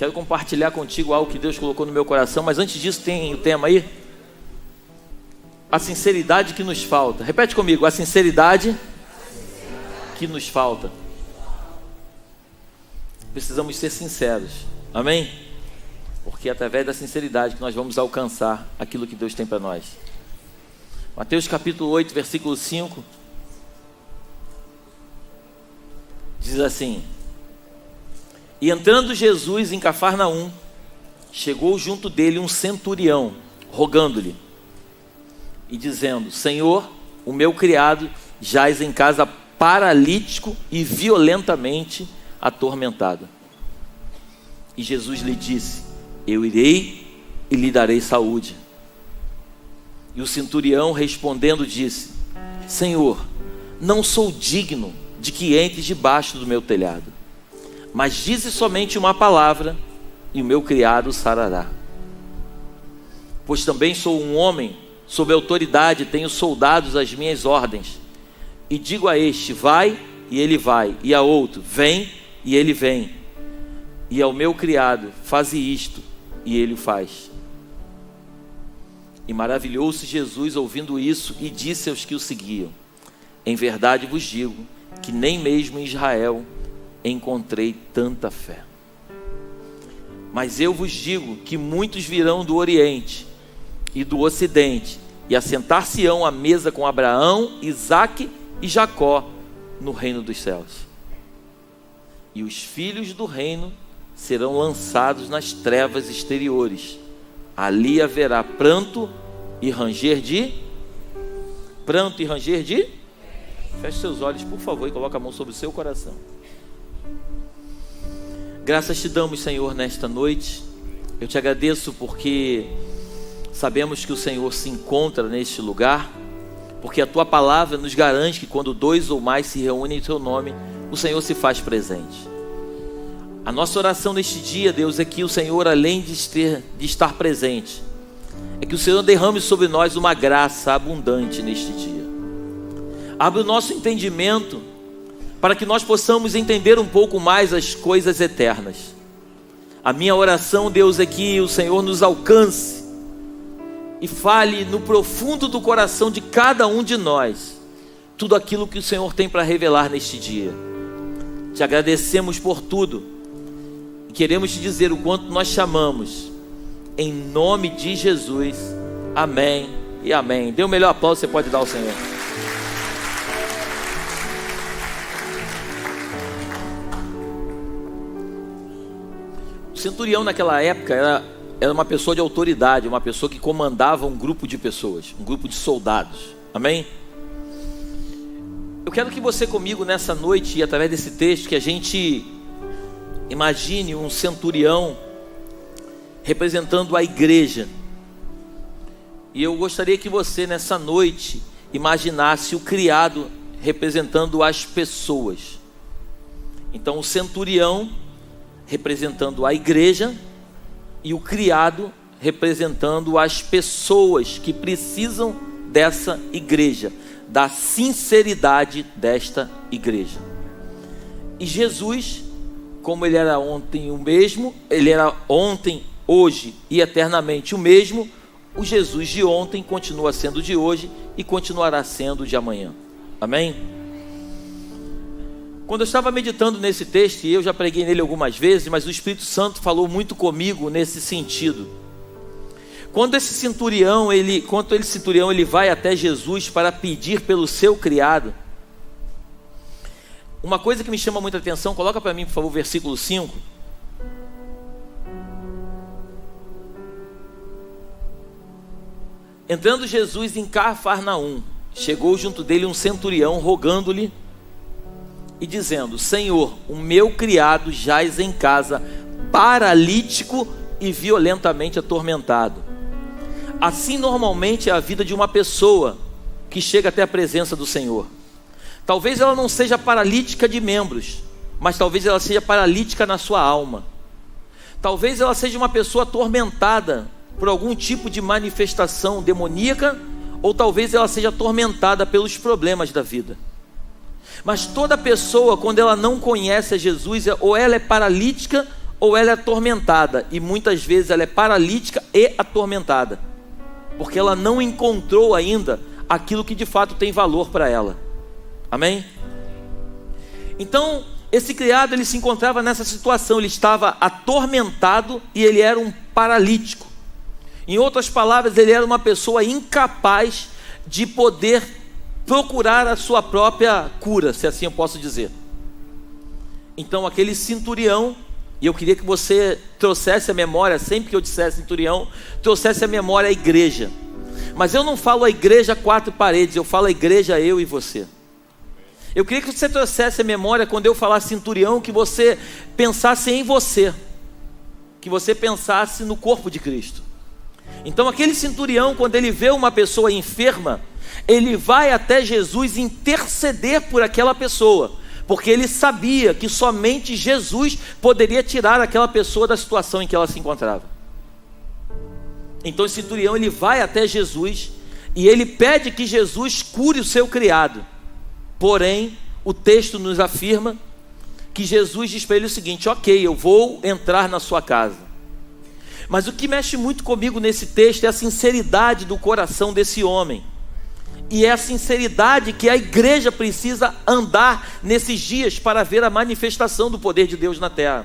Quero compartilhar contigo algo que Deus colocou no meu coração, mas antes disso tem o tema aí. A sinceridade que nos falta. Repete comigo, a sinceridade que nos falta. Precisamos ser sinceros, amém? Porque é através da sinceridade que nós vamos alcançar aquilo que Deus tem para nós. Mateus capítulo 8, versículo 5 diz assim: E entrando Jesus em Cafarnaum, chegou junto dele um centurião, rogando-lhe e dizendo: Senhor, o meu criado jaz em casa paralítico e violentamente atormentado. E Jesus lhe disse: Eu irei e lhe darei saúde. E o centurião respondendo disse: Senhor, não sou digno de que entres debaixo do meu telhado, mas dize somente uma palavra e o meu criado sarará. Pois também sou um homem sob autoridade, tenho soldados às minhas ordens, e digo a este: vai, e ele vai, e a outro: vem, e ele vem, e ao meu criado: faze isto, e ele o faz. E maravilhou-se Jesus ouvindo isso, e disse aos que o seguiam: Em verdade vos digo que nem mesmo em Israel encontrei tanta fé. Mas eu vos digo que muitos virão do Oriente e do Ocidente, e assentar-se-ão à mesa com Abraão, Isaque e Jacó no reino dos céus. E os filhos do reino serão lançados nas trevas exteriores. Ali haverá pranto e ranger de... Pranto e ranger de... Feche seus olhos, por favor, e coloque a mão sobre o seu coração. Graças te damos, Senhor, nesta noite. Eu te agradeço porque sabemos que o Senhor se encontra neste lugar, porque a tua palavra nos garante que quando dois ou mais se reúnem em teu nome, o Senhor se faz presente. A nossa oração neste dia, Deus, é que o Senhor, além de estar presente, é que o Senhor derrame sobre nós uma graça abundante neste dia. Abre o nosso entendimento para que nós possamos entender um pouco mais as coisas eternas. A minha oração, Deus, é que o Senhor nos alcance e fale no profundo do coração de cada um de nós tudo aquilo que o Senhor tem para revelar neste dia. Te agradecemos por tudo e queremos te dizer o quanto nós chamamos, em nome de Jesus, amém e amém. Dê o melhor aplauso que você pode dar ao Senhor. O centurião naquela época era uma pessoa de autoridade, uma pessoa que comandava um grupo de pessoas, um grupo de soldados, amém? Eu quero que você comigo nessa noite, e através desse texto, que a gente imagine um centurião representando a igreja. E eu gostaria que você nessa noite imaginasse o criado representando as pessoas. Então o centurião representando a igreja e o criado representando as pessoas que precisam dessa igreja, da sinceridade desta igreja. E Jesus, como ele era ontem o mesmo, ele era ontem, hoje e eternamente o mesmo, o Jesus de ontem continua sendo de hoje e continuará sendo de amanhã. Amém? Quando eu estava meditando nesse texto, e eu já preguei nele algumas vezes, mas o Espírito Santo falou muito comigo nesse sentido. Quando esse centurião, ele vai até Jesus para pedir pelo seu criado, uma coisa que me chama muita atenção, coloca para mim, por favor, o versículo 5. Entrando Jesus em Cafarnaum, chegou junto dele um centurião, rogando-lhe e dizendo: Senhor, o meu criado jaz em casa, paralítico e violentamente atormentado. Assim normalmente é a vida de uma pessoa que chega até a presença do Senhor. Talvez ela não seja paralítica de membros, mas talvez ela seja paralítica na sua alma. Talvez ela seja uma pessoa atormentada por algum tipo de manifestação demoníaca, ou talvez ela seja atormentada pelos problemas da vida. Mas toda pessoa, quando ela não conhece a Jesus, ou ela é paralítica, ou ela é atormentada, e muitas vezes ela é paralítica e atormentada, porque ela não encontrou ainda aquilo que de fato tem valor para ela. Amém? Então, esse criado, ele se encontrava nessa situação, ele estava atormentado e ele era um paralítico. Em outras palavras, ele era uma pessoa incapaz de poder procurar a sua própria cura, se assim eu posso dizer. Então aquele centurião, e eu queria que você trouxesse a memória, sempre que eu dissesse centurião, trouxesse a memória a igreja. Mas eu não falo a igreja quatro paredes, eu falo a igreja eu e você. Eu queria que você trouxesse a memória, quando eu falar centurião, que você pensasse em você, que você pensasse no corpo de Cristo. Então aquele centurião, quando ele vê uma pessoa enferma, ele vai até Jesus interceder por aquela pessoa, porque ele sabia que somente Jesus poderia tirar aquela pessoa da situação em que ela se encontrava. Então esse centurião, ele vai até Jesus e ele pede que Jesus cure o seu criado. Porém, o texto nos afirma que Jesus diz para ele o seguinte: ok, eu vou entrar na sua casa. Mas o que mexe muito comigo nesse texto é a sinceridade do coração desse homem. E é a sinceridade que a igreja precisa andar nesses dias para ver a manifestação do poder de Deus na terra.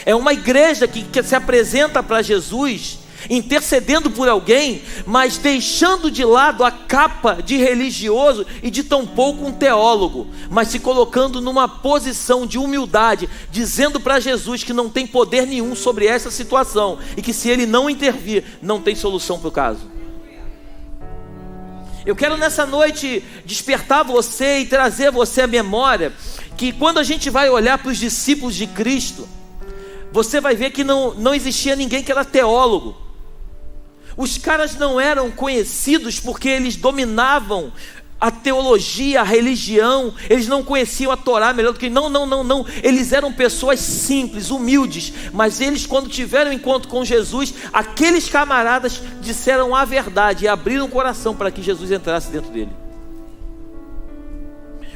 É uma igreja que se apresenta para Jesus intercedendo por alguém, mas deixando de lado a capa de religioso e de tampouco um teólogo, mas se colocando numa posição de humildade, dizendo para Jesus que não tem poder nenhum sobre essa situação e que se ele não intervir, não tem solução para o caso. Eu quero nessa noite despertar você e trazer você à memória que quando a gente vai olhar para os discípulos de Cristo, você vai ver que não existia ninguém que era teólogo. Os caras não eram conhecidos porque eles dominavam a teologia, a religião, eles não conheciam a Torá melhor do que... Não. Eles eram pessoas simples, humildes, mas eles, quando tiveram encontro com Jesus, aqueles camaradas disseram a verdade e abriram o coração para que Jesus entrasse dentro dele.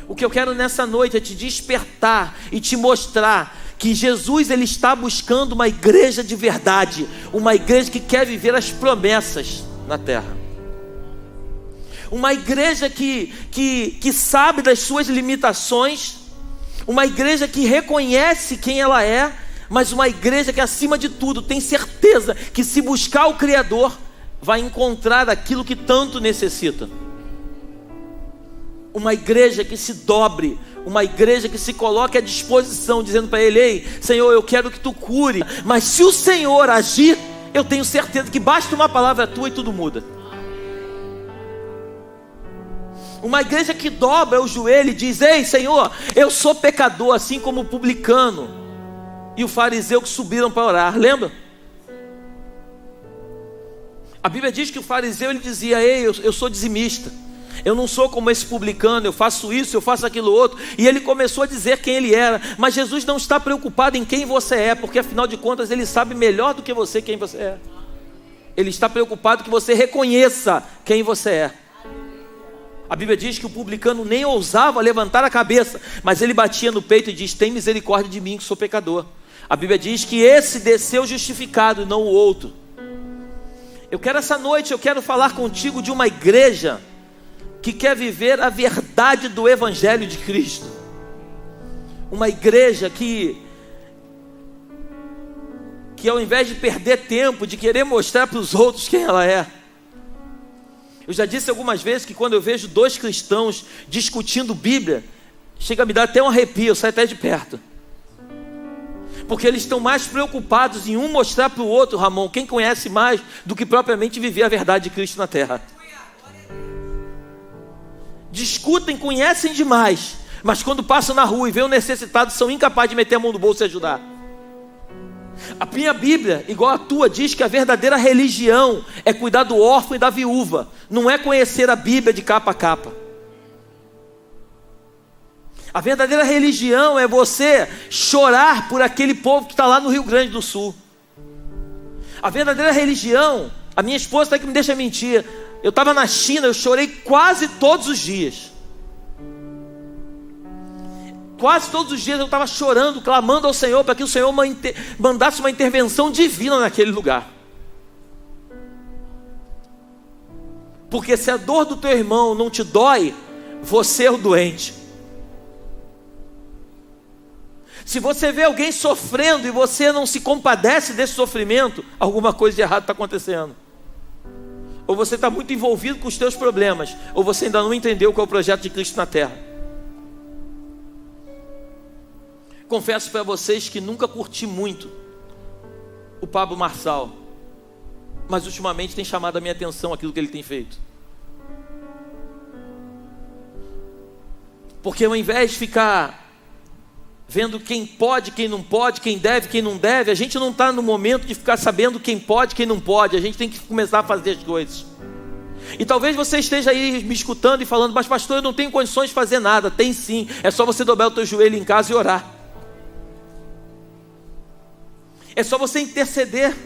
O que eu quero nessa noite é te despertar e te mostrar que Jesus, ele está buscando uma igreja de verdade, uma igreja que quer viver as promessas na terra, uma igreja que sabe das suas limitações, uma igreja que reconhece quem ela é, mas uma igreja que acima de tudo tem certeza que se buscar o Criador, vai encontrar aquilo que tanto necessita. Uma igreja que se dobre, uma igreja que se coloque à disposição, dizendo para ele: ei, Senhor, eu quero que tu cure, mas se o Senhor agir, eu tenho certeza que basta uma palavra tua e tudo muda. Uma igreja que dobra o joelho e diz: ei, Senhor, eu sou pecador, assim como o publicano e o fariseu que subiram para orar, lembra? A Bíblia diz que o fariseu, ele dizia: ei, eu sou dizimista, eu não sou como esse publicano, eu faço isso, eu faço aquilo outro. E ele começou a dizer quem ele era. Mas Jesus não está preocupado em quem você é, porque afinal de contas ele sabe melhor do que você quem você é. Ele está preocupado que você reconheça quem você é. A Bíblia diz que o publicano nem ousava levantar a cabeça, mas ele batia no peito e diz: tem misericórdia de mim que sou pecador. A Bíblia diz que esse desceu justificado e não o outro. Essa noite eu quero falar contigo de uma igreja que quer viver a verdade do Evangelho de Cristo. Uma igreja que ao invés de perder tempo, de querer mostrar para os outros quem ela é. Eu já disse algumas vezes que quando eu vejo dois cristãos discutindo Bíblia, chega a me dar até um arrepio, eu saio até de perto. Porque eles estão mais preocupados em um mostrar para o outro, Ramon, quem conhece mais, do que propriamente viver a verdade de Cristo na terra. Discutem, conhecem demais, mas quando passam na rua e veem o necessitado, são incapazes de meter a mão no bolso e ajudar. A minha Bíblia, igual a tua, diz que a verdadeira religião é cuidar do órfão e da viúva, não é conhecer a Bíblia de capa a capa. A verdadeira religião é você chorar por aquele povo que está lá no Rio Grande do Sul. A verdadeira religião, a minha esposa até que me deixa mentir, eu estava na China, eu chorei quase todos os dias. Quase todos os dias eu estava chorando, clamando ao Senhor para que o Senhor mandasse uma intervenção divina naquele lugar. Porque se a dor do teu irmão não te dói, você é o doente. Se você vê alguém sofrendo e você não se compadece desse sofrimento, alguma coisa de errado está acontecendo. Ou você está muito envolvido com os teus problemas, ou você ainda não entendeu qual é o projeto de Cristo na terra. Confesso para vocês que nunca curti muito o Pablo Marçal, mas ultimamente tem chamado a minha atenção aquilo que ele tem feito. Porque ao invés de ficar vendo quem pode, quem não pode, quem deve, quem não deve, a gente não está no momento de ficar sabendo quem pode, quem não pode. A gente tem que começar a fazer as coisas. E talvez você esteja aí me escutando e falando: mas pastor, eu não tenho condições de fazer nada. Tem sim, é só você dobrar o teu joelho em casa e orar. É só você interceder.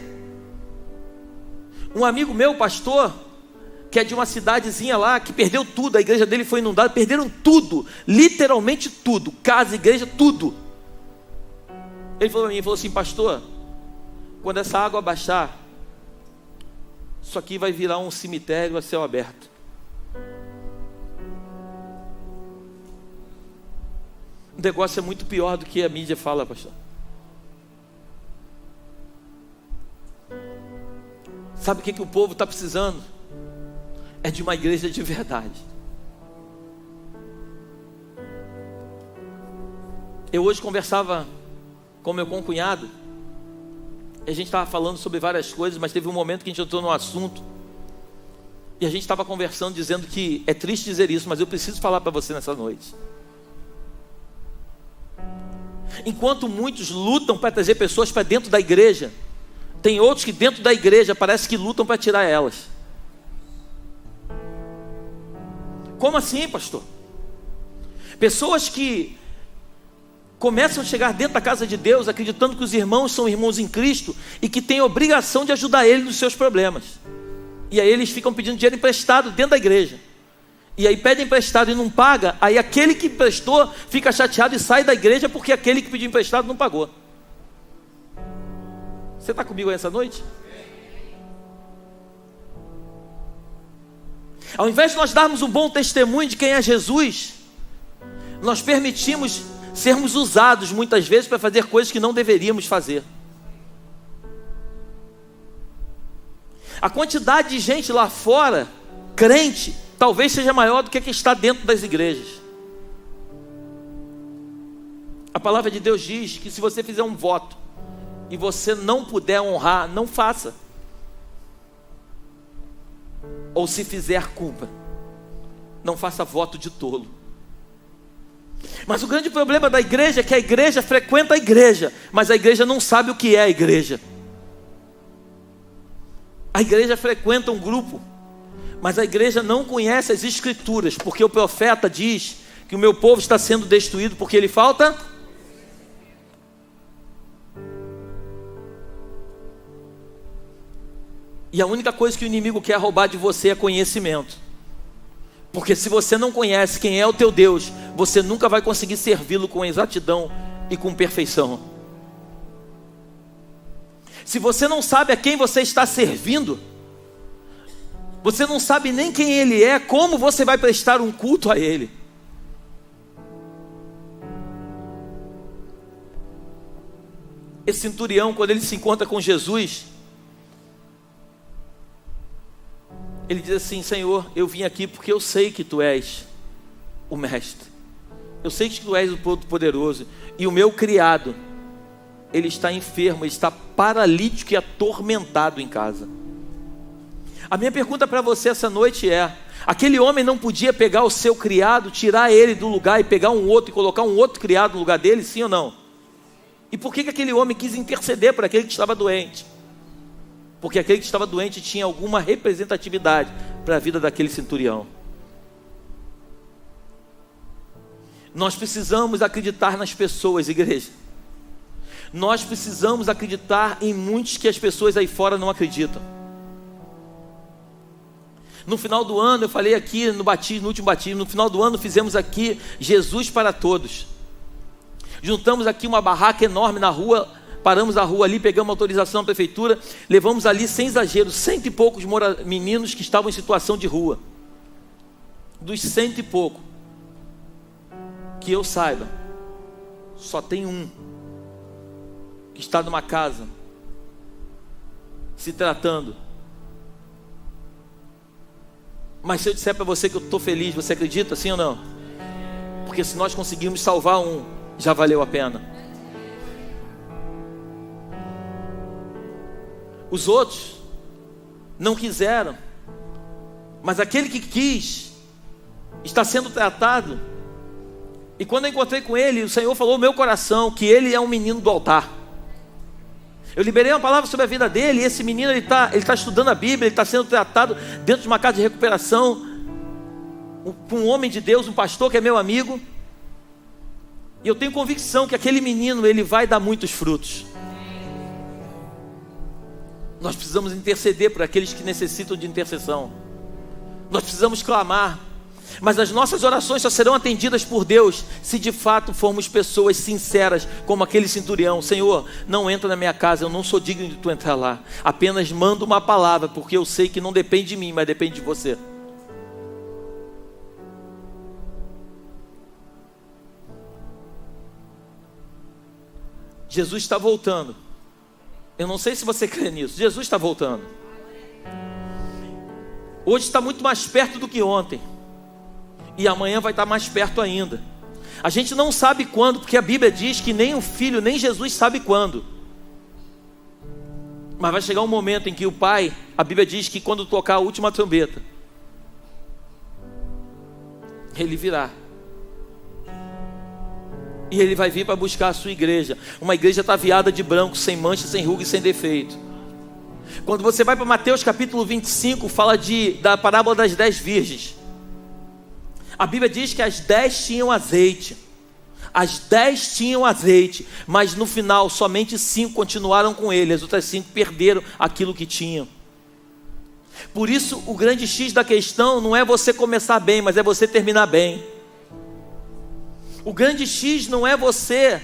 Um amigo meu, pastor, que é de uma cidadezinha lá, que perdeu tudo, a igreja dele foi inundada, perderam tudo, literalmente tudo, casa, igreja, tudo. Ele falou para mim, falou assim: pastor, quando essa água baixar, isso aqui vai virar um cemitério a céu aberto. O negócio é muito pior do que a mídia fala, pastor. Sabe o que o povo está precisando? É de uma igreja de verdade. Eu hoje conversava com meu concunhado, e a gente estava falando sobre várias coisas, mas teve um momento que a gente entrou num assunto, e a gente estava conversando, dizendo que é triste dizer isso, mas eu preciso falar para você nessa noite. Enquanto muitos lutam para trazer pessoas para dentro da igreja, tem outros que dentro da igreja parece que lutam para tirar elas. Como assim, pastor? Pessoas que começam a chegar dentro da casa de Deus acreditando que os irmãos são irmãos em Cristo e que têm a obrigação de ajudar ele nos seus problemas. E aí eles ficam pedindo dinheiro emprestado dentro da igreja. E aí pedem emprestado e não paga, aí aquele que emprestou fica chateado e sai da igreja porque aquele que pediu emprestado não pagou. Você está comigo aí essa noite? Ao invés de nós darmos um bom testemunho de quem é Jesus, nós permitimos sermos usados muitas vezes para fazer coisas que não deveríamos fazer. A quantidade de gente lá fora, crente, talvez seja maior do que a que está dentro das igrejas. A palavra de Deus diz que se você fizer um voto e você não puder honrar, não faça. Ou se fizer, cumpra. Não faça voto de tolo. Mas o grande problema da igreja é que a igreja frequenta a igreja, mas a igreja não sabe o que é a igreja. A igreja frequenta um grupo, mas a igreja não conhece as escrituras, porque o profeta diz que o meu povo está sendo destruído porque ele falta. E a única coisa que o inimigo quer roubar de você é conhecimento. Porque se você não conhece quem é o teu Deus, você nunca vai conseguir servi-lo com exatidão e com perfeição. Se você não sabe a quem você está servindo, você não sabe nem quem ele é, como você vai prestar um culto a ele? Esse centurião, quando ele se encontra com Jesus, ele diz assim: Senhor, eu vim aqui porque eu sei que Tu és o mestre. Eu sei que Tu és o Todo-Poderoso. E o meu criado, ele está enfermo, ele está paralítico e atormentado em casa. A minha pergunta para você essa noite é: aquele homem não podia pegar o seu criado, tirar ele do lugar e pegar um outro e colocar um outro criado no lugar dele, sim ou não? E por que aquele homem quis interceder por aquele que estava doente? Porque aquele que estava doente tinha alguma representatividade para a vida daquele centurião. Nós precisamos acreditar nas pessoas, igreja. Nós precisamos acreditar em muitos que as pessoas aí fora não acreditam. No final do ano, eu falei aqui no último batismo, no final do ano fizemos aqui Jesus para Todos. Juntamos aqui uma barraca enorme na rua, paramos a rua ali, pegamos autorização da prefeitura, levamos ali, sem exagero, 100 e poucos meninos que estavam em situação de rua. Dos 100 e pouco, que eu saiba, só tem um que está numa casa se tratando. Mas se eu disser para você que eu estou feliz, você acredita, sim ou não? Porque se nós conseguirmos salvar um, já valeu a pena. Os outros não quiseram, mas aquele que quis está sendo tratado. E quando eu encontrei com ele, o Senhor falou no meu coração que ele é um menino do altar. Eu liberei uma palavra sobre a vida dele, e esse menino ele está estudando a Bíblia, ele está sendo tratado dentro de uma casa de recuperação, com um homem de Deus, um pastor que é meu amigo. E eu tenho convicção que aquele menino, ele vai dar muitos frutos. Nós precisamos interceder por aqueles que necessitam de intercessão. Nós precisamos clamar. Mas as nossas orações só serão atendidas por Deus se de fato formos pessoas sinceras, como aquele centurião. Senhor, não entra na minha casa, eu não sou digno de tu entrar lá. Apenas manda uma palavra, porque eu sei que não depende de mim, mas depende de você. Jesus está voltando. Eu não sei se você crê nisso. Jesus está voltando. Hoje está muito mais perto do que ontem. E amanhã vai estar mais perto ainda. A gente não sabe quando, porque a Bíblia diz que nem o Filho, nem Jesus sabe quando. Mas vai chegar um momento em que o Pai, a Bíblia diz que quando tocar a última trombeta, Ele virá. E Ele vai vir para buscar a sua igreja. Uma igreja ataviada de branco, sem mancha, sem ruga e sem defeito. Quando você vai para Mateus capítulo 25, fala da parábola das 10 virgens. A Bíblia diz que as 10 tinham azeite. As 10 tinham azeite, mas no final somente 5 continuaram com ele. As outras 5 perderam aquilo que tinham. Por isso o grande X da questão não é você começar bem, mas é você terminar bem. O grande X não é você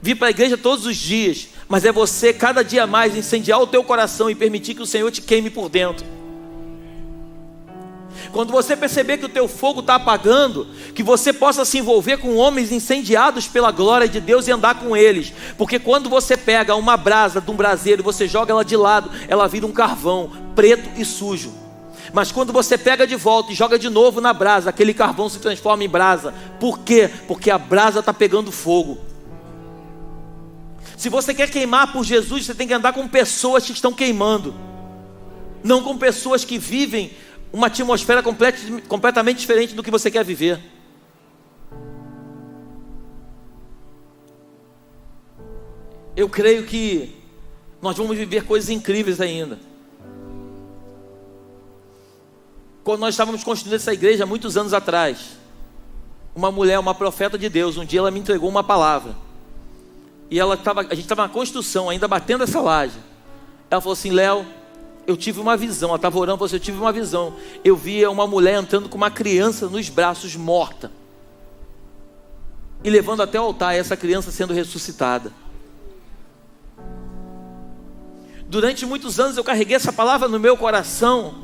vir para a igreja todos os dias, mas é você cada dia mais incendiar o teu coração e permitir que o Senhor te queime por dentro. Quando você perceber que o teu fogo está apagando, que você possa se envolver com homens incendiados pela glória de Deus e andar com eles. Porque quando você pega uma brasa de um braseiro e você joga ela de lado, ela vira um carvão preto e sujo. Mas quando você pega de volta e joga de novo na brasa, aquele carvão se transforma em brasa. Por quê? Porque a brasa está pegando fogo. Se você quer queimar por Jesus, você tem que andar com pessoas que estão queimando, não com pessoas que vivem uma atmosfera completamente diferente do que você quer viver. Eu creio que nós vamos viver coisas incríveis ainda. Quando nós estávamos construindo essa igreja, muitos anos atrás, uma mulher, uma profeta de Deus, um dia ela me entregou uma palavra. E a gente estava na construção, ainda batendo essa laje. Ela falou assim: Léo, eu tive uma visão. Ela estava orando, falou assim: eu tive uma visão. Eu via uma mulher entrando com uma criança nos braços, morta, e levando até o altar, essa criança sendo ressuscitada. Durante muitos anos eu carreguei essa palavra no meu coração,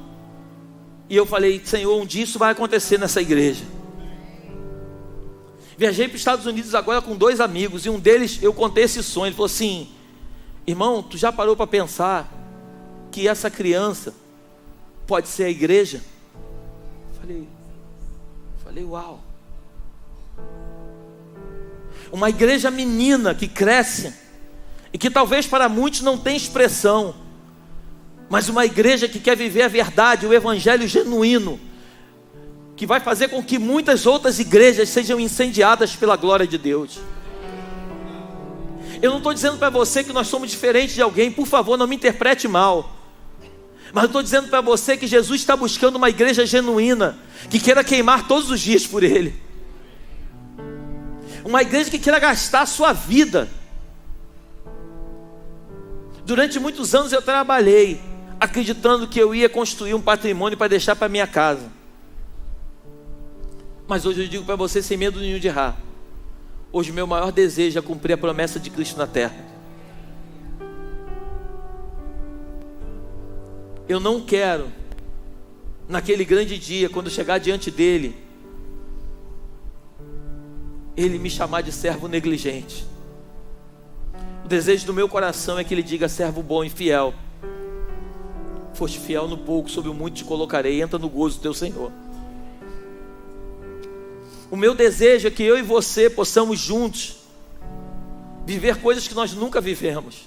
e eu falei: Senhor, um dia isso vai acontecer nessa igreja. Viajei para os Estados Unidos agora com 2 amigos, e um deles, eu contei esse sonho. Ele falou assim: irmão, tu já parou para pensar que essa criança pode ser a igreja? Falei, uau. Uma igreja menina que cresce, e que talvez para muitos não tenha expressão, mas uma igreja que quer viver a verdade, o evangelho genuíno, que vai fazer com que muitas outras igrejas sejam incendiadas pela glória de Deus. Eu não estou dizendo para você que nós somos diferentes de alguém, por favor, não me interprete mal. Mas eu estou dizendo para você que Jesus está buscando uma igreja genuína, que queira queimar todos os dias por Ele. Uma igreja que queira gastar a sua vida. Durante muitos anos eu trabalhei, acreditando que eu ia construir um patrimônio para deixar para minha casa. Mas hoje eu digo para você, sem medo nenhum de errar, Hoje o meu maior desejo é cumprir a promessa de Cristo na terra. Eu não quero, naquele grande dia, quando chegar diante dele, ele me chamar de servo negligente. O desejo do meu coração é que ele diga: servo bom e fiel, foste fiel no pouco, sobre o muito te colocarei, entra no gozo do teu Senhor. O meu desejo é que eu e você possamos juntos viver coisas que nós nunca vivemos.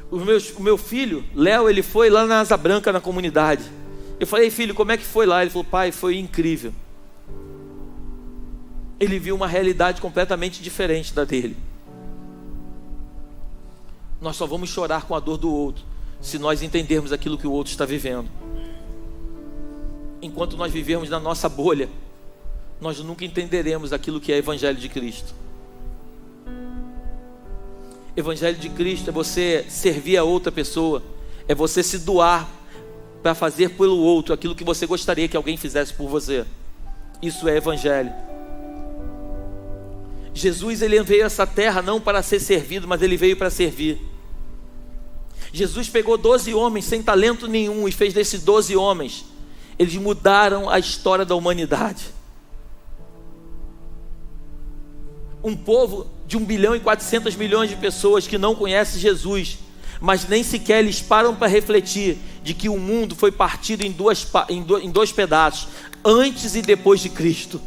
O meu filho, Léo, ele foi lá na Asa Branca, na comunidade. Eu falei: filho, como é que foi lá? Ele falou: pai, foi incrível. Ele viu uma realidade completamente diferente da dele. Nós só vamos chorar com a dor do outro se nós entendermos aquilo que o outro está vivendo. Enquanto nós vivermos na nossa bolha, nós nunca entenderemos aquilo que é Evangelho de Cristo. Evangelho de Cristo é você servir a outra pessoa, é você se doar para fazer pelo outro aquilo que você gostaria que alguém fizesse por você. Isso é Evangelho. Jesus, ele veio a essa terra não para ser servido, mas ele veio para servir. Jesus pegou 12 homens sem talento nenhum e fez desses 12 homens, eles mudaram a história da humanidade. Um povo de 1,4 bilhão de pessoas que não conhece Jesus, mas nem sequer eles param para refletir de que o mundo foi partido em dois pedaços, antes e depois de Cristo.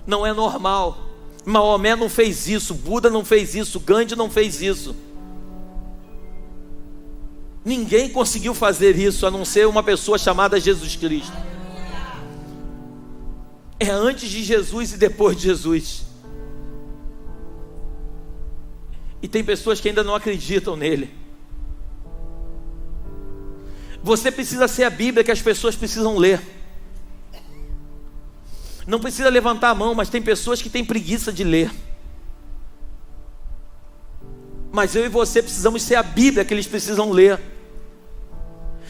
Não é normal. Maomé não fez isso, Buda não fez isso, Gandhi não fez isso. Ninguém conseguiu fazer isso, a não ser uma pessoa chamada Jesus Cristo. É antes de Jesus e depois de Jesus. E tem pessoas que ainda não acreditam nele. Você precisa ser a Bíblia que as pessoas precisam ler. Não precisa levantar a mão, mas tem pessoas que têm preguiça de ler. Mas eu e você precisamos ser a Bíblia que eles precisam ler.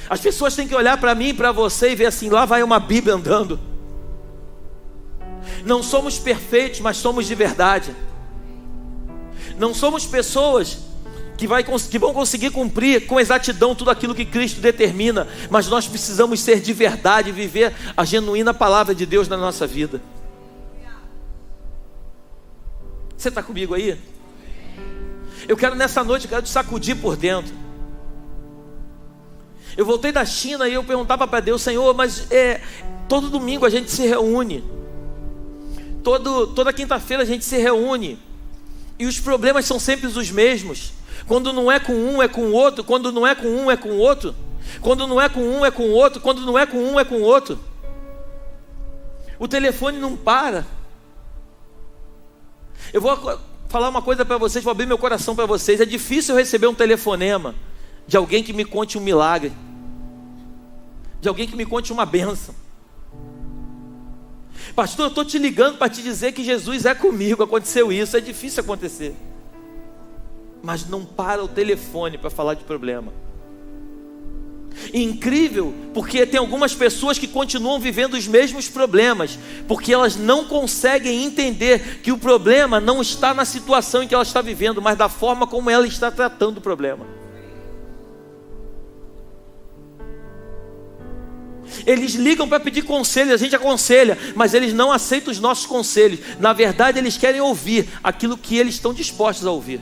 As pessoas têm que olhar para mim e para você e ver assim: lá vai uma Bíblia andando. Não somos perfeitos, mas somos de verdade. Não somos pessoas que vão conseguir cumprir com exatidão tudo aquilo que Cristo determina, mas nós precisamos ser de verdade, viver a genuína palavra de Deus na nossa vida. Você está comigo aí? Eu quero nessa noite, te sacudir por dentro. Eu voltei da China e eu perguntava para Deus: Senhor, mas todo domingo a gente se reúne, toda quinta-feira a gente se reúne, e os problemas são sempre os mesmos. Quando não é com um, é com o outro. Quando não é com um, é com o outro. Quando não é com um, é com o outro. Quando não é com um, é com o outro. O telefone não para. Eu vou falar uma coisa para vocês, vou abrir meu coração para vocês. É difícil eu receber um telefonema de alguém que me conte um milagre, de alguém que me conte uma bênção. Pastor, eu estou te ligando para te dizer que Jesus é comigo, aconteceu isso. É difícil acontecer. Mas não para o telefone para falar de problema. Incrível, porque tem algumas pessoas que continuam vivendo os mesmos problemas, porque elas não conseguem entender que o problema não está na situação em que ela está vivendo, mas da forma como ela está tratando o problema. Eles ligam para pedir conselho, a gente aconselha, mas eles não aceitam os nossos conselhos. Na verdade, eles querem ouvir aquilo que eles estão dispostos a ouvir.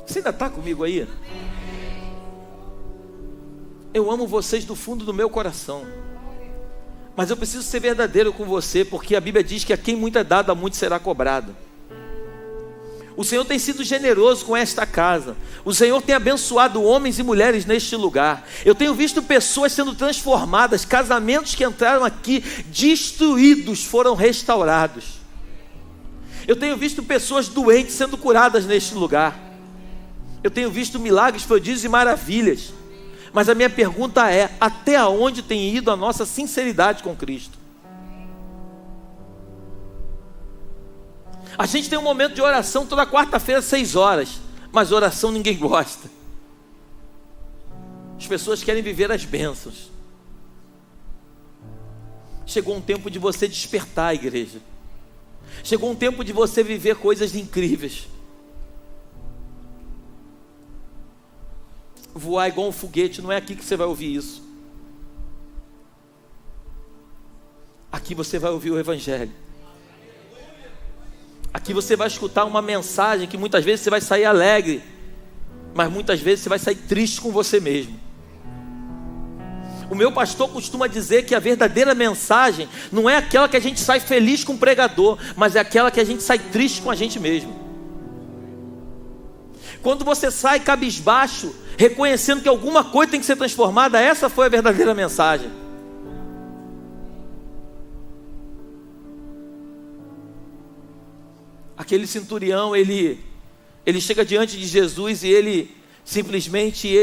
Você ainda está comigo aí? Eu amo vocês do fundo do meu coração, mas eu preciso ser verdadeiro com você, porque a Bíblia diz que a quem muito é dado, a muito será cobrado. O Senhor tem sido generoso com esta casa. O Senhor tem abençoado homens e mulheres neste lugar. Eu tenho visto pessoas sendo transformadas, casamentos que entraram aqui destruídos foram restaurados. Eu tenho visto pessoas doentes sendo curadas neste lugar. Eu tenho visto milagres, prodígios e maravilhas. Mas a minha pergunta é: até onde tem ido a nossa sinceridade com Cristo? A gente tem um momento de oração toda quarta-feira às 6 horas, mas oração ninguém gosta. As pessoas querem viver as bênçãos. Chegou um tempo de você despertar, igreja. Chegou um tempo de você viver coisas incríveis. Voar igual um foguete, não é aqui que você vai ouvir isso. Aqui você vai ouvir o Evangelho. Aqui você vai escutar uma mensagem que muitas vezes você vai sair alegre, mas muitas vezes você vai sair triste com você mesmo. O meu pastor costuma dizer que a verdadeira mensagem não é aquela que a gente sai feliz com o pregador, mas é aquela que a gente sai triste com a gente mesmo. Quando você sai cabisbaixo, reconhecendo que alguma coisa tem que ser transformada, essa foi a verdadeira mensagem. Aquele centurião, ele chega diante de Jesus e ele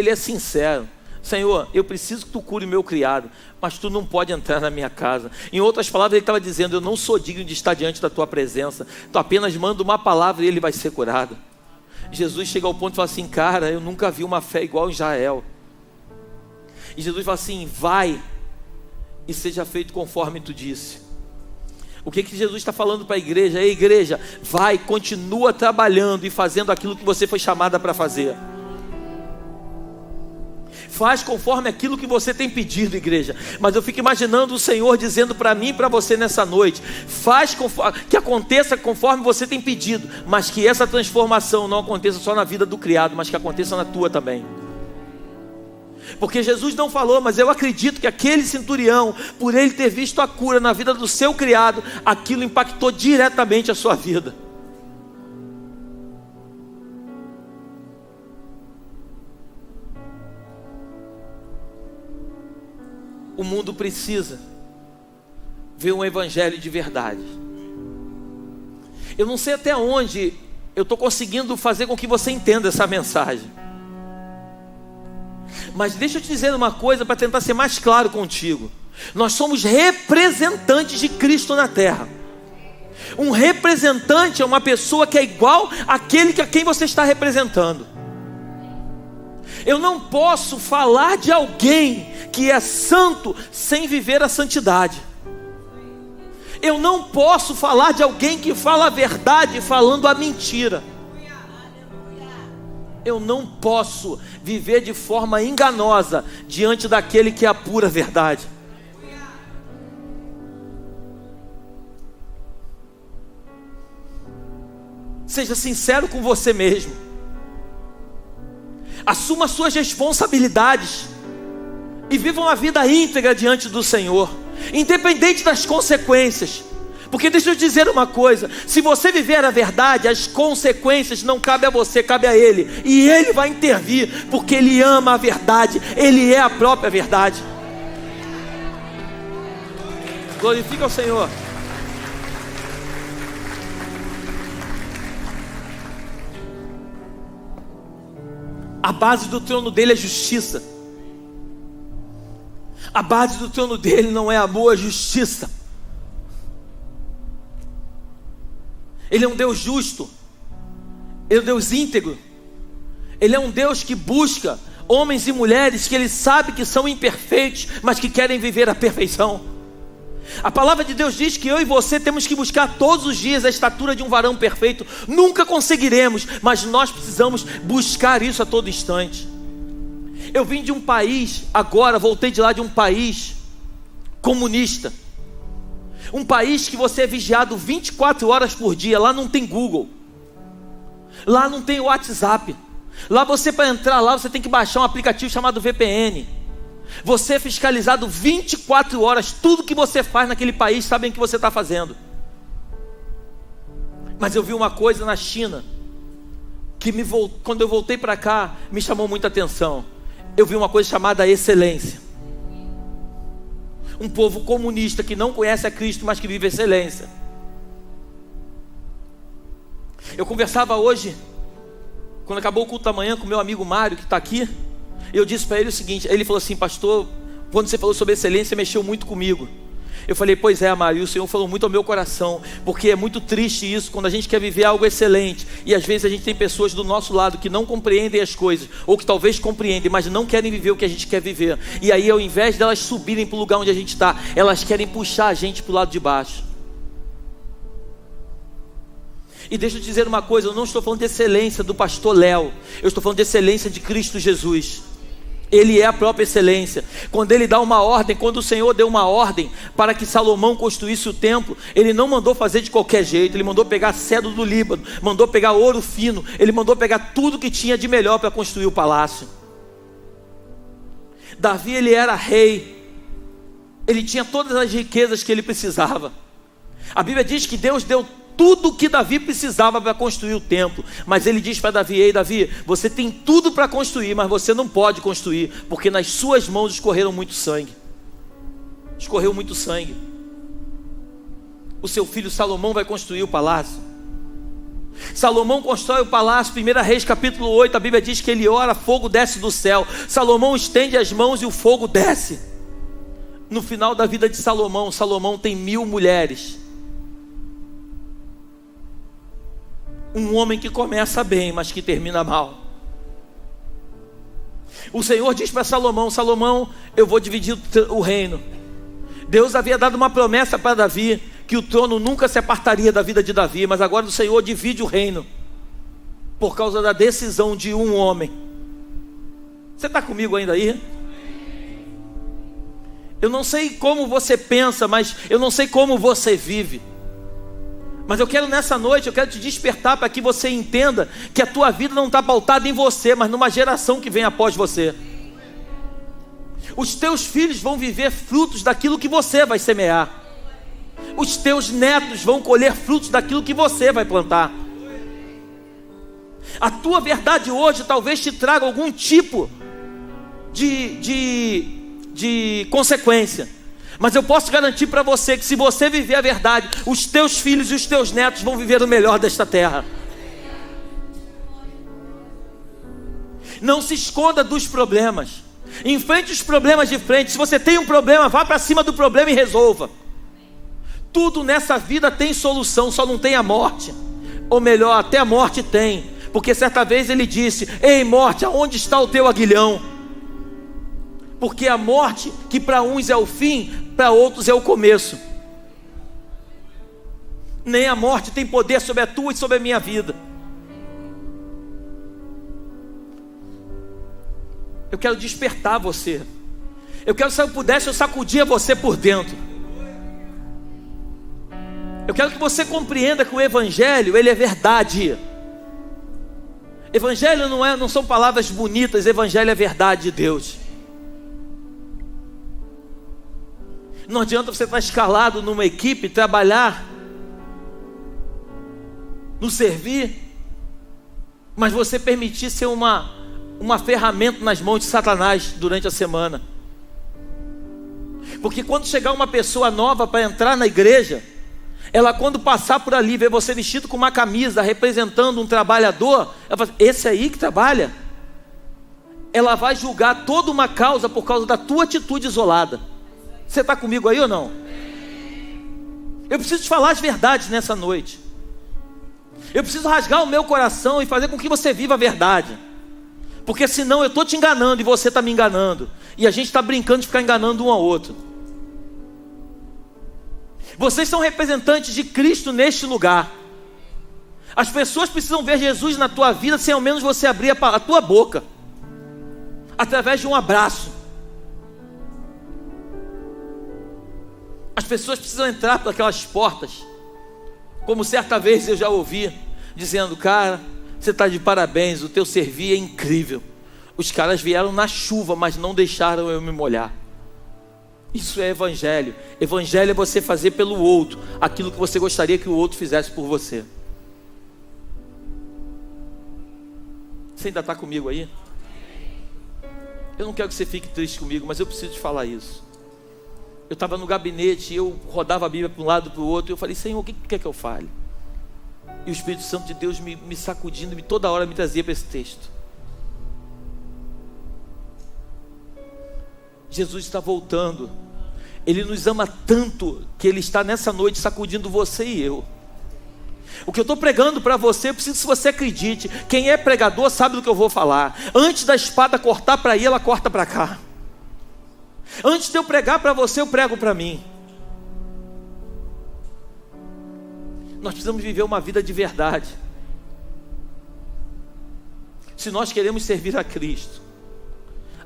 é sincero. Senhor, eu preciso que tu cure meu criado, mas tu não pode entrar na minha casa. Em outras palavras, ele estava dizendo: eu não sou digno de estar diante da tua presença. Tu apenas manda uma palavra e ele vai ser curado. Jesus chega ao ponto e fala assim: cara, eu nunca vi uma fé igual em Israel. E Jesus fala assim: vai e seja feito conforme tu disse. O que Jesus está falando para a igreja? Ei, igreja, vai, continua trabalhando e fazendo aquilo que você foi chamada para fazer. Faz conforme aquilo que você tem pedido, igreja. Mas eu fico imaginando o Senhor dizendo para mim e para você nessa noite: faz que aconteça conforme você tem pedido, mas que essa transformação não aconteça só na vida do criado, mas que aconteça na tua também. Porque Jesus não falou, mas eu acredito que aquele centurião, por ele ter visto a cura na vida do seu criado, aquilo impactou diretamente a sua vida. O mundo precisa ver um evangelho de verdade. Eu não sei até onde eu estou conseguindo fazer com que você entenda essa mensagem, mas deixa eu te dizer uma coisa para tentar ser mais claro contigo. Nós somos representantes de Cristo na terra. Um representante é uma pessoa que é igual àquele a quem você está representando. Eu não posso falar de alguém que é santo sem viver a santidade. Eu não posso falar de alguém que fala a verdade falando a mentira. Eu não posso viver de forma enganosa diante daquele que é a pura verdade. Seja sincero com você mesmo. Assuma suas responsabilidades e viva uma vida íntegra diante do Senhor, independente das consequências. Porque deixa eu dizer uma coisa: se você viver a verdade, as consequências não cabem a você, cabe a Ele. E Ele vai intervir, porque Ele ama a verdade, Ele é a própria verdade. Glorifica o Senhor. A base do trono dele é justiça. A base do trono dele não é amor, é justiça. Ele é um Deus justo. Ele é um Deus íntegro. Ele é um Deus que busca homens e mulheres que Ele sabe que são imperfeitos, mas que querem viver a perfeição. A palavra de Deus diz que eu e você temos que buscar todos os dias a estatura de um varão perfeito. Nunca conseguiremos, mas nós precisamos buscar isso a todo instante. Eu vim de um país, agora voltei de lá, de um país comunista. Um país que você é vigiado 24 horas por dia. Lá não tem Google, lá não tem WhatsApp. Lá você, para entrar lá, você tem que baixar um aplicativo chamado VPN. Você é fiscalizado 24 horas. Tudo que você faz naquele país, sabem o que você está fazendo. Mas eu vi uma coisa na China que quando eu voltei para cá, me chamou muita atenção. Eu vi uma coisa chamada excelência. Um povo comunista que não conhece a Cristo, mas que vive excelência. Eu conversava hoje, quando acabou o culto da manhã, com meu amigo Mário, que está aqui. Eu disse para ele o seguinte, ele falou assim: pastor, quando você falou sobre excelência, mexeu muito comigo. Eu falei, pois é, Mário, e o Senhor falou muito ao meu coração, porque é muito triste isso, quando a gente quer viver algo excelente, e às vezes a gente tem pessoas do nosso lado que não compreendem as coisas, ou que talvez compreendem, mas não querem viver o que a gente quer viver, e aí ao invés delas subirem para o lugar onde a gente está, elas querem puxar a gente para o lado de baixo. E deixa eu te dizer uma coisa, eu não estou falando de excelência do pastor Léo, eu estou falando de excelência de Cristo Jesus. Ele é a própria excelência. Quando ele dá uma ordem, quando o Senhor deu uma ordem para que Salomão construísse o templo, ele não mandou fazer de qualquer jeito. Ele mandou pegar cedro do Líbano, mandou pegar ouro fino, ele mandou pegar tudo que tinha de melhor para construir o palácio. Davi, ele era rei, ele tinha todas as riquezas que ele precisava. A Bíblia diz que Deus deu tudo o que Davi precisava para construir o templo, mas ele diz para Davi, ei Davi, você tem tudo para construir, mas você não pode construir, porque nas suas mãos escorreu muito sangue. O seu filho Salomão vai construir o palácio. Salomão constrói o palácio, 1 Reis capítulo 8, a Bíblia diz que ele ora, fogo desce do céu. Salomão estende as mãos e o fogo desce. No final da vida de Salomão, Salomão tem 1000 mulheres. Um homem que começa bem, mas que termina mal. O Senhor diz para Salomão, Salomão, eu vou dividir o reino. Deus havia dado uma promessa para Davi, que o trono nunca se apartaria da vida de Davi, mas agora o Senhor divide o reino, por causa da decisão de um homem. Você está comigo ainda aí? Eu não sei como você pensa, mas eu não sei como você vive. Mas eu quero nessa noite, eu quero te despertar para que você entenda que a tua vida não está pautada em você, mas numa geração que vem após você. Os teus filhos vão viver frutos daquilo que você vai semear. Os teus netos vão colher frutos daquilo que você vai plantar. A tua verdade hoje talvez te traga algum tipo de consequência. Mas eu posso garantir para você que se você viver a verdade, os teus filhos e os teus netos vão viver o melhor desta terra. Não se esconda dos problemas. Enfrente os problemas de frente. Se você tem um problema, vá para cima do problema e resolva. Tudo nessa vida tem solução, só não tem a morte. Ou melhor, até a morte tem. Porque certa vez ele disse, ei morte, aonde está o teu aguilhão? Porque a morte, que para uns é o fim, para outros é o começo. Nem a morte tem poder sobre a tua e sobre a minha vida. Eu quero despertar você. Eu quero, se eu pudesse, eu sacudia você por dentro. Eu quero que você compreenda que o Evangelho, ele é verdade. Evangelho não são palavras bonitas, Evangelho é verdade de Deus. Não adianta você estar escalado numa equipe, trabalhar, no servir, mas você permitir ser uma ferramenta nas mãos de Satanás durante a semana. Porque quando chegar uma pessoa nova para entrar na igreja, ela quando passar por ali, ver você vestido com uma camisa, representando um trabalhador, ela fala, esse aí que trabalha? Ela vai julgar toda uma causa por causa da tua atitude isolada. Você está comigo aí ou não? Eu preciso te falar as verdades nessa noite. Eu preciso rasgar o meu coração e fazer com que você viva a verdade. Porque senão eu estou te enganando e você está me enganando. E a gente está brincando de ficar enganando um ao outro. Vocês são representantes de Cristo neste lugar. As pessoas precisam ver Jesus na tua vida sem ao menos você abrir a tua boca. Através de um abraço. As pessoas precisam entrar por aquelas portas, como certa vez eu já ouvi, dizendo, cara, você está de parabéns, o teu servir é incrível. Os caras vieram na chuva, mas não deixaram eu me molhar. Isso é evangelho. Evangelho é você fazer pelo outro aquilo que você gostaria que o outro fizesse por você. Você ainda está comigo aí? Eu não quero que você fique triste comigo, mas eu preciso te falar isso. Eu estava no gabinete, eu rodava a Bíblia para um lado e para o outro, e eu falei, Senhor, o que quer que eu fale? E o Espírito Santo de Deus me sacudindo, toda hora me trazia para esse texto. Jesus está voltando. Ele nos ama tanto que Ele está nessa noite sacudindo você e eu. O que eu estou pregando para você, eu preciso que você acredite. Quem é pregador sabe do que eu vou falar. Antes da espada cortar para aí, ela corta para cá. Antes de eu pregar para você, eu prego para mim. Nós precisamos viver uma vida de verdade. Se nós queremos servir a Cristo,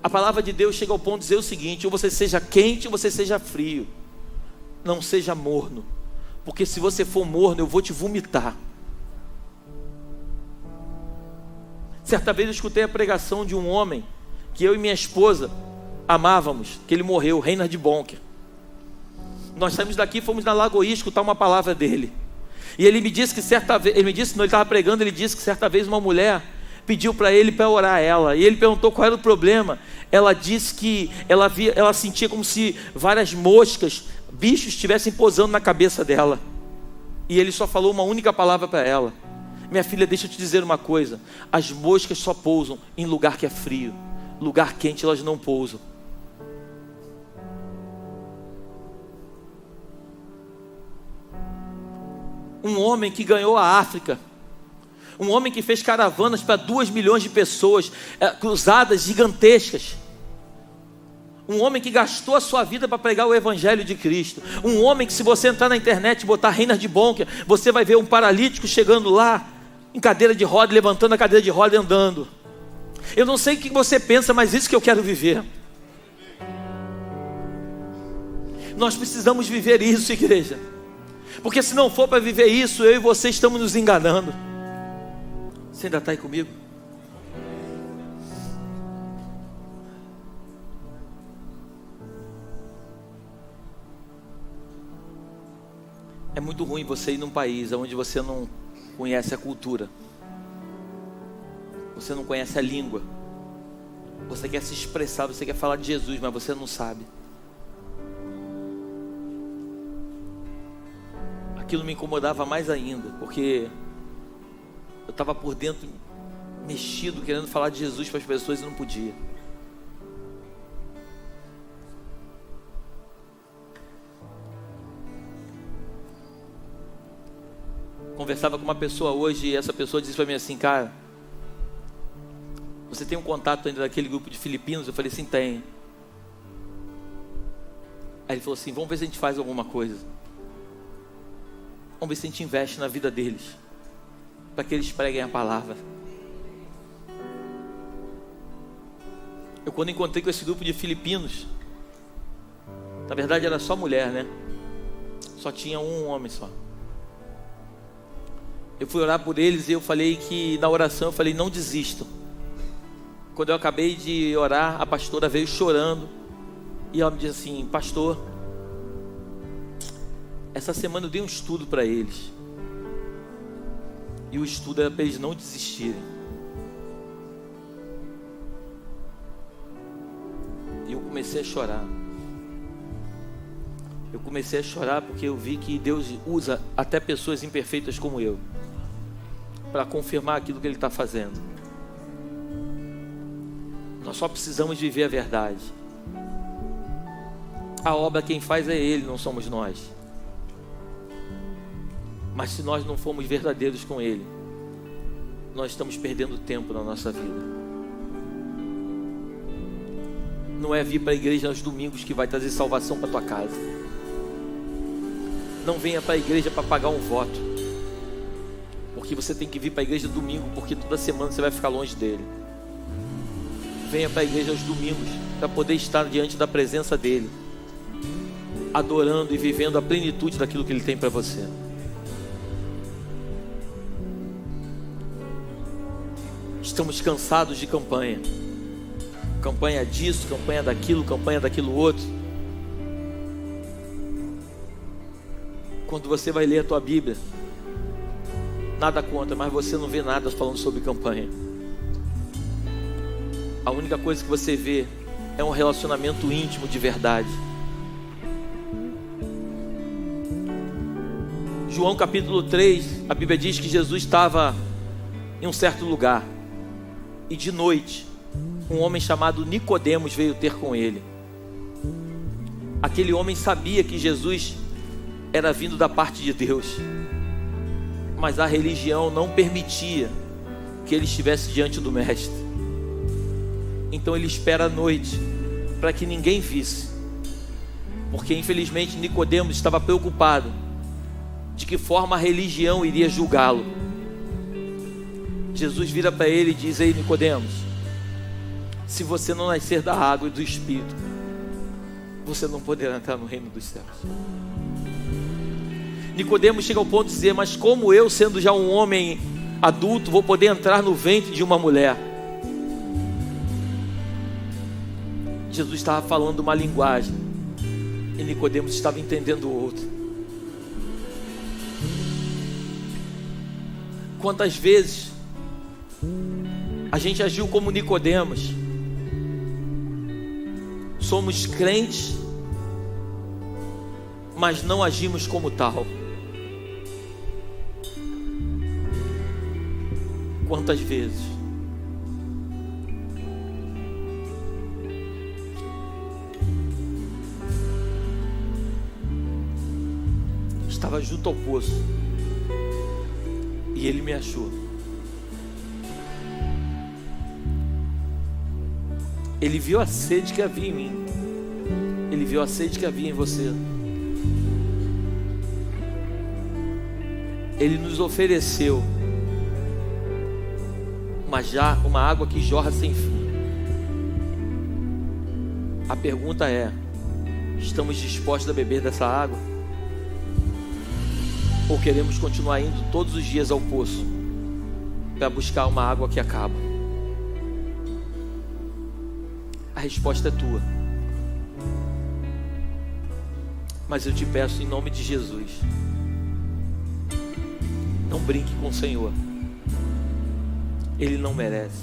a palavra de Deus chega ao ponto de dizer o seguinte: ou você seja quente ou você seja frio, não seja morno, porque se você for morno eu vou te vomitar. Certa vez eu escutei a pregação de um homem que eu e minha esposa amávamos, que ele morreu, Reinhard Bonker. Nós saímos daqui, fomos na Lagoinha escutar uma palavra dele, e ele me disse que certa vez, ele estava pregando, ele disse que certa vez uma mulher pediu para ele para orar ela, e ele perguntou qual era o problema. Ela disse que ela sentia como se várias moscas, bichos estivessem pousando na cabeça dela, e ele só falou uma única palavra para ela: minha filha, deixa eu te dizer uma coisa, as moscas só pousam em lugar que é frio, lugar quente elas não pousam. Um homem que ganhou a África, um homem que fez caravanas para 2 milhões de pessoas, cruzadas gigantescas. Um homem que gastou a sua vida para pregar o Evangelho de Cristo. Um homem que, se você entrar na internet e botar Reinhard Bonker, você vai ver um paralítico chegando lá, em cadeira de roda, levantando a cadeira de roda e andando. Eu não sei o que você pensa, mas isso que eu quero viver. Nós precisamos viver isso, igreja. Porque se não for para viver isso, eu e você estamos nos enganando. Você ainda está aí comigo? É muito ruim você ir num país onde você não conhece a cultura, você não conhece a língua, você quer se expressar, você quer falar de Jesus, mas você não sabe. Aquilo me incomodava mais ainda, porque eu estava por dentro mexido, querendo falar de Jesus para as pessoas e não podia. Conversava com uma pessoa hoje e essa pessoa disse para mim assim: cara, você tem um contato ainda daquele grupo de filipinos? Eu falei assim: tem. Aí ele falou assim: vamos ver se a gente faz alguma coisa. Vamos ver se a gente investe na vida deles, para que eles preguem a palavra. Eu, quando encontrei com esse grupo de filipinos, na verdade era só mulher, né? Só tinha um homem só. Eu fui orar por eles e eu falei que, na oração, eu falei: não desistam. Quando eu acabei de orar, a pastora veio chorando e ela me disse assim: pastor, essa semana eu dei um estudo para eles, e o estudo era para eles não desistirem. E eu comecei a chorar. Eu comecei a chorar porque eu vi que Deus usa até pessoas imperfeitas como eu para confirmar aquilo que Ele está fazendo. Nós só precisamos viver a verdade. A obra quem faz é Ele, não somos nós. Mas se nós não formos verdadeiros com Ele, nós estamos perdendo tempo na nossa vida. Não é vir para a igreja aos domingos que vai trazer salvação para a tua casa. Não venha para a igreja para pagar um voto, porque você tem que vir para a igreja domingo, porque toda semana você vai ficar longe dele. Venha para a igreja aos domingos para poder estar diante da presença dele, adorando e vivendo a plenitude daquilo que ele tem para você. Estamos cansados de campanha. Campanha disso, campanha daquilo outro. Quando você vai ler a tua Bíblia, nada conta, mas você não vê nada falando sobre campanha. A única coisa que você vê é um relacionamento íntimo de verdade. João capítulo 3, a Bíblia diz que Jesus estava em um certo lugar, e de noite um homem chamado Nicodemos veio ter com ele. Aquele homem sabia que Jesus era vindo da parte de Deus, mas a religião não permitia que ele estivesse diante do mestre. Então ele espera a noite para que ninguém visse, porque infelizmente Nicodemos estava preocupado de que forma a religião iria julgá-lo. Jesus vira para ele e diz: ei, Nicodemos, se você não nascer da água e do Espírito, você não poderá entrar no reino dos céus. Nicodemos chega ao ponto de dizer: mas como eu, sendo já um homem adulto, vou poder entrar no ventre de uma mulher? Jesus estava falando uma linguagem e Nicodemos estava entendendo outra. Quantas vezes a gente agiu como Nicodemos? Somos crentes, mas não agimos como tal. Quantas vezes? Estava junto ao poço e ele me achou. Ele viu a sede que havia em mim. Ele viu a sede que havia em você. Ele nos ofereceu uma água que jorra sem fim. A pergunta é: estamos dispostos a beber dessa água? Ou queremos continuar indo todos os dias ao poço para buscar uma água que acaba? A resposta é tua. Mas eu te peço em nome de Jesus, não brinque com o Senhor. Ele não merece.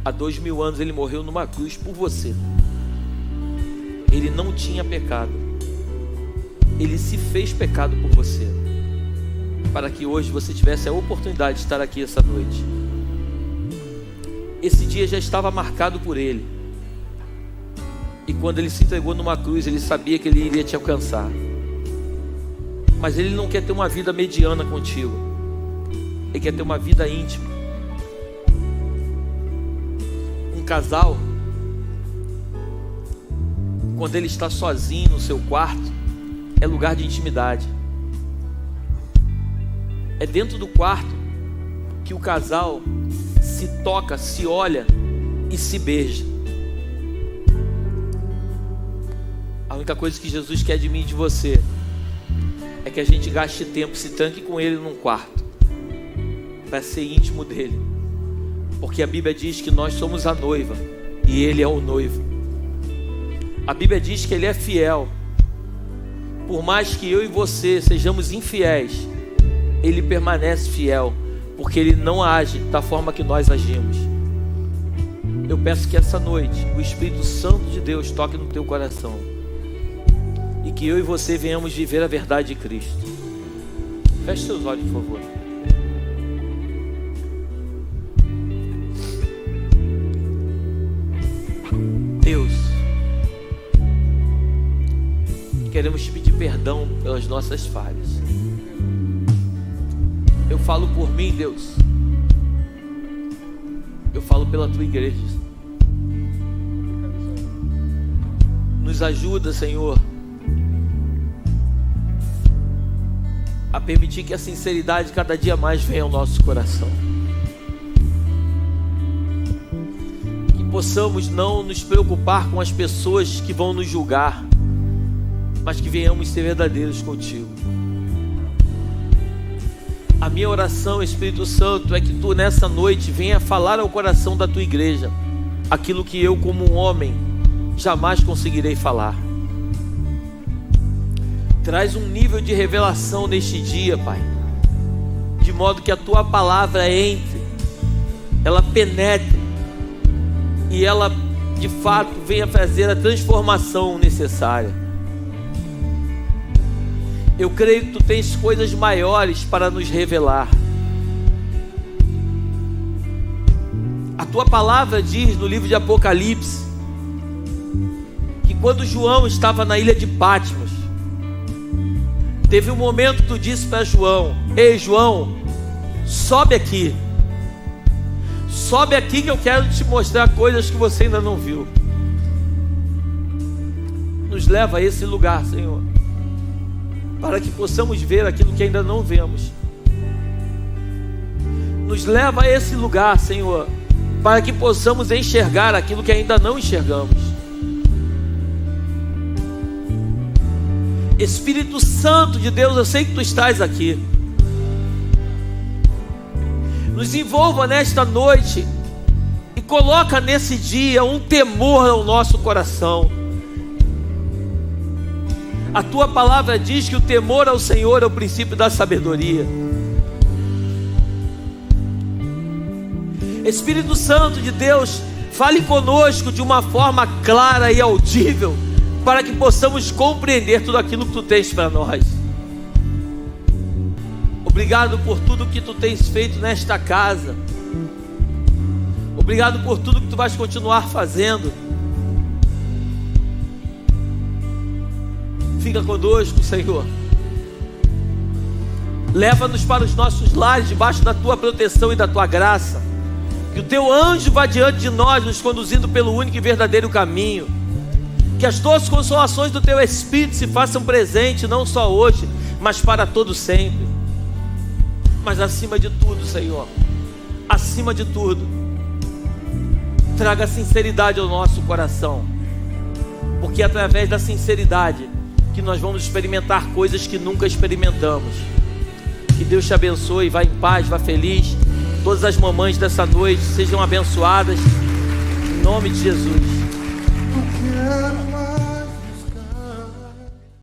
Há 2000 anos ele morreu numa cruz por você. Ele não tinha pecado. Ele se fez pecado por você, para que hoje você tivesse a oportunidade de estar aqui essa noite. Esse dia já estava marcado por ele. E quando ele se entregou numa cruz, ele sabia que ele iria te alcançar. Mas ele não quer ter uma vida mediana contigo. Ele quer ter uma vida íntima. Um casal, quando ele está sozinho no seu quarto, é lugar de intimidade. É dentro do quarto que o casal se toca, se olha e se beija. A única coisa que Jesus quer de mim e de você é que a gente gaste tempo, se tranque com ele num quarto, para ser íntimo dele. Porque a Bíblia diz que nós somos a noiva e ele é o noivo. A Bíblia diz que ele é fiel. Por mais que eu e você sejamos infiéis, ele permanece fiel, porque ele não age da forma que nós agimos. Eu peço que essa noite o Espírito Santo de Deus toque no teu coração e que eu e você venhamos viver a verdade de Cristo. Feche seus olhos, por favor. Deus, queremos te pedir perdão pelas nossas falhas. Eu falo por mim, Deus. Eu falo pela tua igreja. Nos ajuda, Senhor, a permitir que a sinceridade cada dia mais venha ao nosso coração. Que possamos não nos preocupar com as pessoas que vão nos julgar, mas que venhamos ser verdadeiros contigo. A minha oração, Espírito Santo, é que tu nessa noite venha falar ao coração da tua igreja aquilo que eu, como um homem, jamais conseguirei falar. Traz um nível de revelação neste dia, Pai, de modo que a tua palavra entre, ela penetre e ela de fato venha fazer a transformação necessária. Eu creio que tu tens coisas maiores para nos revelar. A tua palavra diz no livro de Apocalipse que quando João estava na ilha de Patmos, teve um momento que tu disse para João: ei João, sobe aqui que eu quero te mostrar coisas que você ainda não viu. Nos leva a esse lugar, Senhor, para que possamos ver aquilo que ainda não vemos. Nos leva a esse lugar, Senhor, para que possamos enxergar aquilo que ainda não enxergamos. Espírito Santo de Deus, eu sei que tu estás aqui. Nos envolva nesta noite e coloca nesse dia um temor ao nosso coração. A tua palavra diz que o temor ao Senhor é o princípio da sabedoria. Espírito Santo de Deus, fale conosco de uma forma clara e audível, para que possamos compreender tudo aquilo que tu tens para nós. Obrigado por tudo que tu tens feito nesta casa. Obrigado por tudo que tu vais continuar fazendo. Fica conosco, Senhor. Leva-nos para os nossos lares, debaixo da tua proteção e da tua graça. Que o teu anjo vá diante de nós, nos conduzindo pelo único e verdadeiro caminho. Que as doces consolações do teu Espírito se façam presente, não só hoje, mas para todo sempre. Mas acima de tudo, Senhor, acima de tudo, traga sinceridade ao nosso coração. Porque é através da sinceridade que nós vamos experimentar coisas que nunca experimentamos. Que Deus te abençoe, vá em paz, vá feliz. Todas as mamães dessa noite sejam abençoadas, em nome de Jesus.